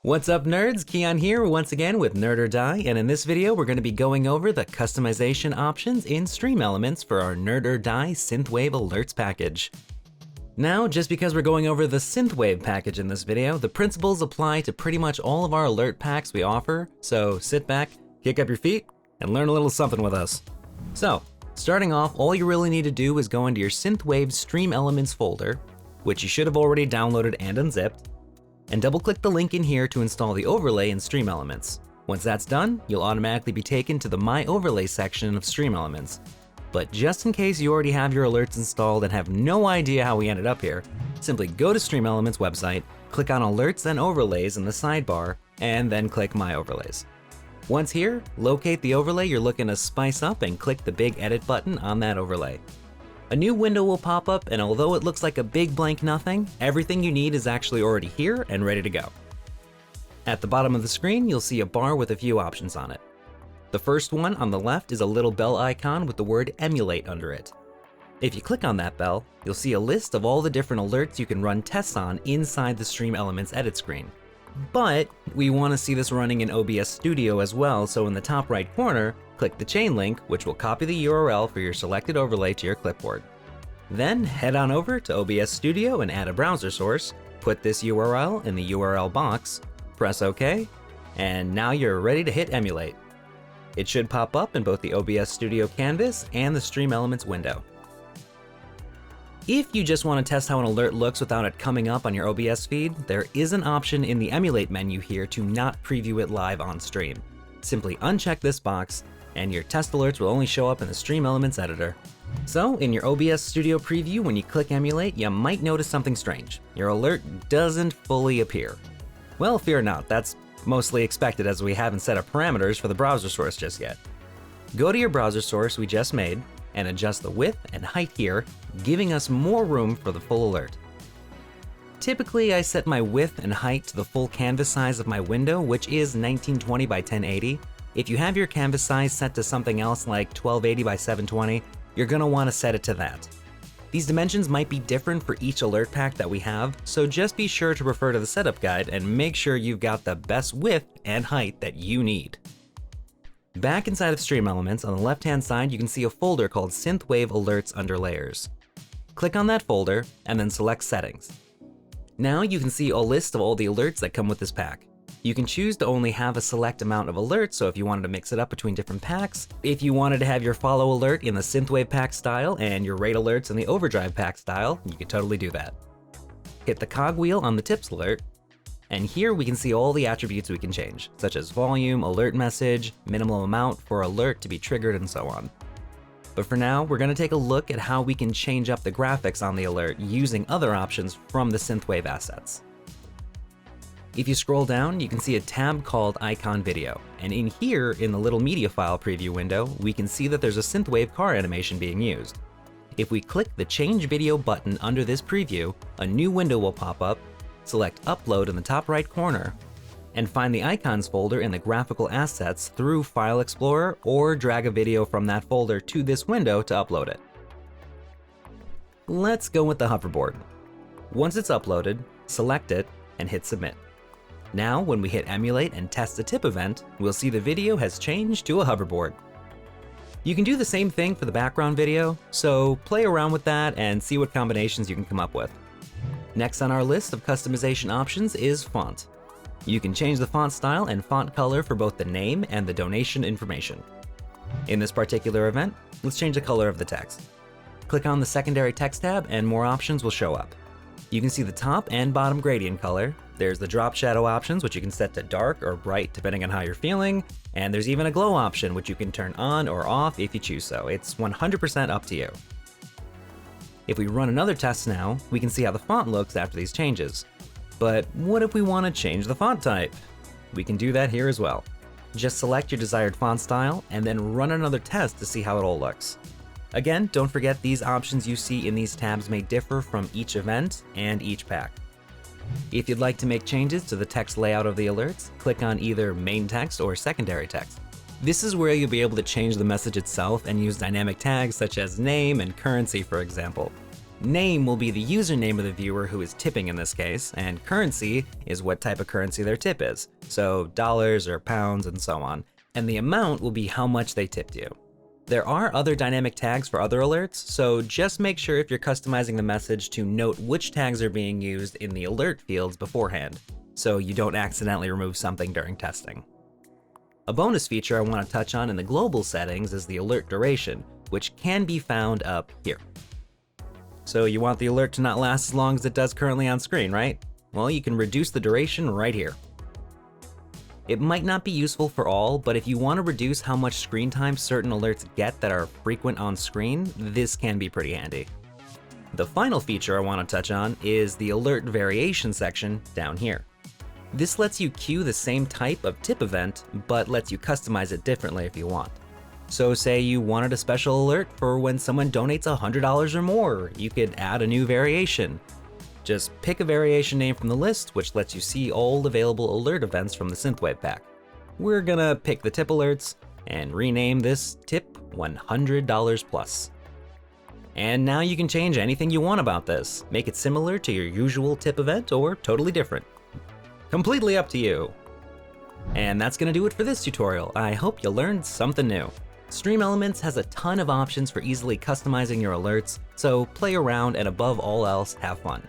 What's up, nerds? Keon here once again with Nerd or Die, and in this video we're going to be going over the customization options in StreamElements for our Nerd or Die Synthwave Alerts package. Now, just because we're going over the Synthwave package in this video, the principles apply to pretty much all of our alert packs we offer, so sit back, kick up your feet, and learn a little something with us. So, starting off, all you really need to do is go into your Synthwave StreamElements folder, which you should have already downloaded and unzipped, and double-click the link in here to install the overlay in StreamElements. Once that's done, you'll automatically be taken to the My Overlay section of StreamElements. But just in case you already have your alerts installed and have no idea how we ended up here, simply go to StreamElements website, click on Alerts and Overlays in the sidebar, and then click My Overlays. Once here, locate the overlay you're looking to spice up and click the big Edit button on that overlay. A new window will pop up, and although it looks like a big blank nothing, everything you need is actually already here and ready to go. At the bottom of the screen, you'll see a bar with a few options on it. The first one on the left is a little bell icon with the word Emulate under it. If you click on that bell, you'll see a list of all the different alerts you can run tests on inside the StreamElements edit screen. But we want to see this running in OBS Studio as well, so in the top right corner, click the chain link, which will copy the URL for your selected overlay to your clipboard. Then head on over to OBS Studio and add a browser source, put this URL in the URL box, press OK, and now you're ready to hit Emulate. It should pop up in both the OBS Studio canvas and the StreamElements window. If you just want to test how an alert looks without it coming up on your OBS feed, there is an option in the Emulate menu here to not preview it live on stream. Simply uncheck this box, and your test alerts will only show up in the StreamElements editor. So, in your OBS Studio preview, when you click Emulate, you might notice something strange. Your alert doesn't fully appear. Well, fear not, that's mostly expected as we haven't set up parameters for the browser source just yet. Go to your browser source we just made, and adjust the width and height here, giving us more room for the full alert. Typically, I set my width and height to the full canvas size of my window, which is 1920 by 1080. If you have your canvas size set to something else like 1280 by 720, you're going to want to set it to that. These dimensions might be different for each alert pack that we have, so just be sure to refer to the setup guide and make sure you've got the best width and height that you need. Back inside of StreamElements, on the left-hand side, you can see a folder called Synthwave Alerts under Layers. Click on that folder, and then select Settings. Now you can see a list of all the alerts that come with this pack. You can choose to only have a select amount of alerts, so if you wanted to mix it up between different packs, if you wanted to have your follow alert in the Synthwave pack style and your rate alerts in the Overdrive pack style, you can totally do that. Hit the cogwheel on the Tips alert, and here we can see all the attributes we can change, such as volume, alert message, minimum amount for alert to be triggered, and so on. But for now, we're going to take a look at how we can change up the graphics on the alert using other options from the Synthwave assets. If you scroll down, you can see a tab called Icon Video, and in here, in the little media file preview window, we can see that there's a Synthwave car animation being used. If we click the Change Video button under this preview, a new window will pop up. Select Upload in the top right corner, and find the Icons folder in the Graphical Assets through File Explorer, or drag a video from that folder to this window to upload it. Let's go with the hoverboard. Once it's uploaded, select it and hit Submit. Now, when we hit Emulate and test the tip event, we'll see the video has changed to a hoverboard. You can do the same thing for the background video, so play around with that and see what combinations you can come up with. Next on our list of customization options is font. You can change the font style and font color for both the name and the donation information. In this particular event, let's change the color of the text. Click on the secondary text tab and more options will show up. You can see the top and bottom gradient color. There's the drop shadow options, which you can set to dark or bright depending on how you're feeling, and there's even a glow option, which you can turn on or off if you choose so. It's 100% up to you. If we run another test now, we can see how the font looks after these changes. But what if we want to change the font type? We can do that here as well. Just select your desired font style and then run another test to see how it all looks. Again, don't forget these options you see in these tabs may differ from each event and each pack. If you'd like to make changes to the text layout of the alerts, click on either main text or secondary text. This is where you'll be able to change the message itself and use dynamic tags such as name and currency, for example. Name will be the username of the viewer who is tipping in this case, and currency is what type of currency their tip is, so dollars or pounds and so on, and the amount will be how much they tipped you. There are other dynamic tags for other alerts, so just make sure if you're customizing the message to note which tags are being used in the alert fields beforehand, so you don't accidentally remove something during testing. A bonus feature I want to touch on in the global settings is the alert duration, which can be found up here. So you want the alert to not last as long as it does currently on screen, right? Well, you can reduce the duration right here. It might not be useful for all, but if you want to reduce how much screen time certain alerts get that are frequent on screen, this can be pretty handy. The final feature I want to touch on is the alert variation section down here. This lets you queue the same type of tip event, but lets you customize it differently if you want. So say you wanted a special alert for when someone donates $100 or more, you could add a new variation. Just pick a variation name from the list, which lets you see all available alert events from the Synthwave pack. We're gonna pick the tip alerts and rename this tip $100 plus. And now you can change anything you want about this. Make it similar to your usual tip event or totally different. Completely up to you. And that's gonna do it for this tutorial. I hope you learned something new. StreamElements has a ton of options for easily customizing your alerts, so play around and above all else, have fun.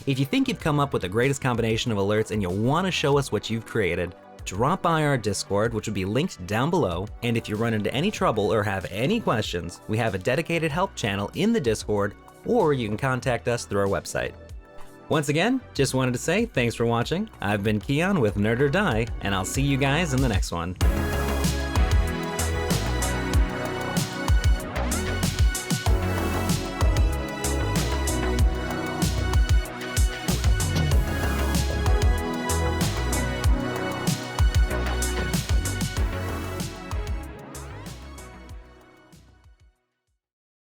If you think you've come up with the greatest combination of alerts and you want to show us what you've created, drop by our Discord, which will be linked down below, and if you run into any trouble or have any questions, we have a dedicated help channel in the Discord, or you can contact us through our website. Once again, just wanted to say thanks for watching. I've been Keon with Nerd or Die, and I'll see you guys in the next one.